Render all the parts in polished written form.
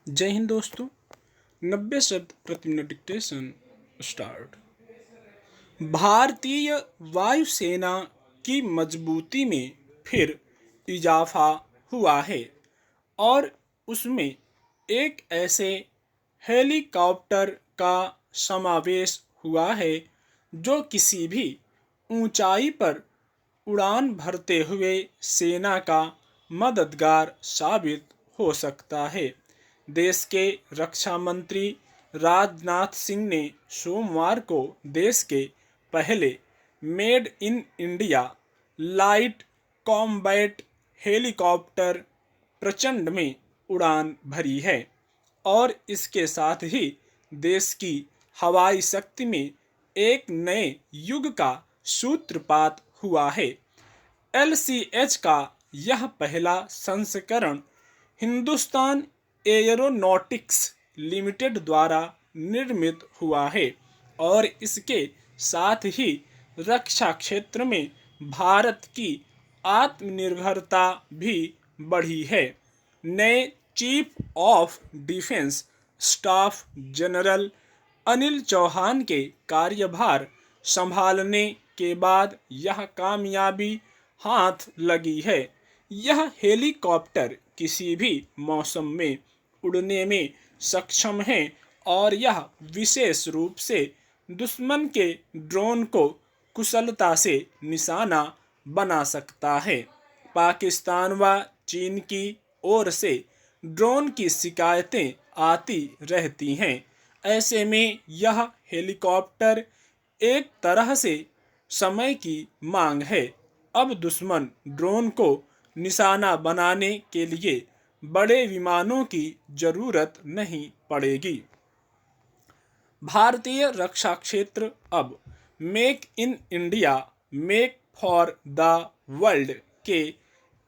जय हिंद दोस्तों। 90 शब्द प्रति मिनट डिक्टेशन स्टार्ट। भारतीय वायुसेना की मजबूती में फिर इजाफा हुआ है और उसमें एक ऐसे हेलीकॉप्टर का समावेश हुआ है जो किसी भी ऊंचाई पर उड़ान भरते हुए सेना का मददगार साबित हो सकता है। देश के रक्षा मंत्री राजनाथ सिंह ने सोमवार को देश के पहले made in India light combat helicopter प्रचंड में उड़ान भरी है और इसके साथ ही देश की हवाई शक्ति में एक नए युग का सूत्रपात हुआ है। LCH का यह पहला संस्करण हिंदुस्तान एयरोनॉटिक्स लिमिटेड द्वारा निर्मित हुआ है और इसके साथ ही रक्षा क्षेत्र में भारत की आत्मनिर्भरता भी बढ़ी है। नए chief of defence staff general Anil Chauhan के कार्यभार संभालने के बाद यह कामयाबी हाथ लगी है। यह हेलीकॉप्टर किसी भी मौसम में उड़ने में सक्षम है और यह विशेष रूप से दुश्मन के ड्रोन को कुशलता से निशाना बना सकता है। पाकिस्तान व चीन की ओर से ड्रोन की शिकायतें आती रहती हैं। ऐसे में यह हेलीकॉप्टर एक तरह से समय की मांग है। अब दुश्मन ड्रोन को निशाना बनाने के लिए बड़े विमानों की जरूरत नहीं पड़ेगी। भारतीय रक्षा क्षेत्र अब make in India make for the world के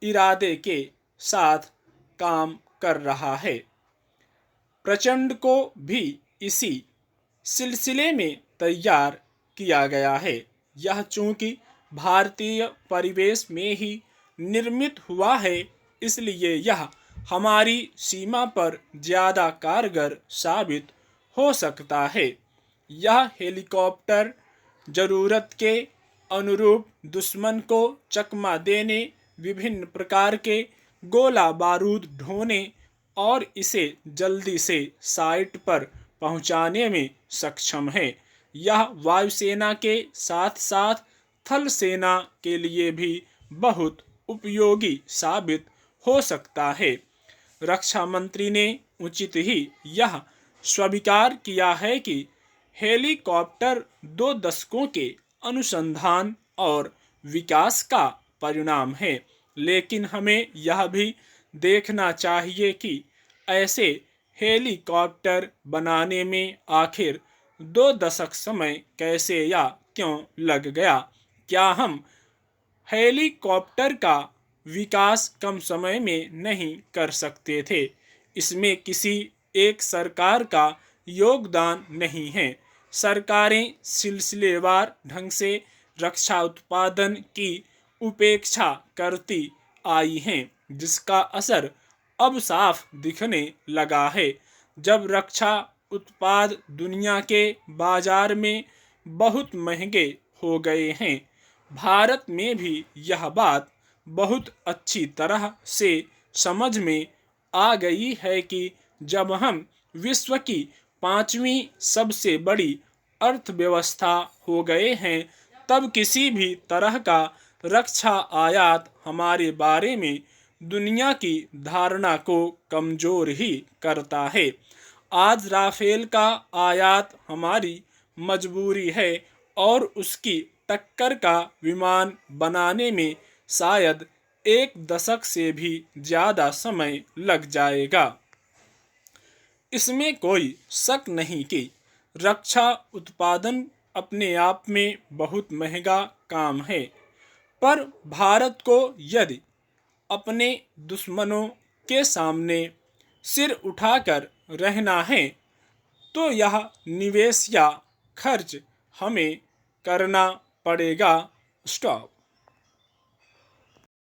इरादे के साथ काम कर रहा है। प्रचंड को भी इसी सिलसिले में तैयार किया गया है। यह चूंकि भारतीय परिवेश में ही निर्मित हुआ है, इसलिए यह हमारी सीमा पर ज़्यादा कारगर साबित हो सकता है। यह हेलीकॉप्टर ज़रूरत के अनुरूप दुश्मन को चकमा देने, विभिन्न प्रकार के गोला बारूद ढोने और इसे जल्दी से साइट पर पहुंचाने में सक्षम है। यह वायुसेना के साथ साथ थल सेना के लिए भी बहुत उपयोगी साबित हो सकता है। रक्षा मंत्री ने उचित ही यह स्वीकार किया है कि हेलीकॉप्टर 2 दशकों के अनुसंधान और विकास का परिणाम है, लेकिन हमें यह भी देखना चाहिए कि ऐसे हेलीकॉप्टर बनाने में आखिर 2 दशक समय कैसे या क्यों लग गया। क्या हम हेलीकॉप्टर का विकास कम समय में नहीं कर सकते थे? इसमें किसी एक सरकार का योगदान नहीं है। सरकारें सिलसिलेवार ढंग से रक्षा उत्पादन की उपेक्षा करती आई हैं, जिसका असर अब साफ दिखने लगा है। जब रक्षा उत्पाद दुनिया के बाजार में बहुत महंगे हो गए हैं, भारत में भी यह बात बहुत अच्छी तरह से समझ में आ गई है कि जब हम विश्व की 5वीं सबसे बड़ी अर्थव्यवस्था हो गए हैं, तब किसी भी तरह का रक्षा आयात हमारे बारे में दुनिया की धारणा को कमजोर ही करता है। आज राफेल का आयात हमारी मजबूरी है और उसकी टक्कर का विमान बनाने में शायद 1 दशक से भी ज़्यादा समय लग जाएगा। इसमें कोई शक नहीं कि रक्षा उत्पादन अपने आप में बहुत महंगा काम है, पर भारत को यदि अपने दुश्मनों के सामने सिर उठाकर रहना है, तो यह निवेश या खर्च हमें करना पड़ेगा। स्टॉप।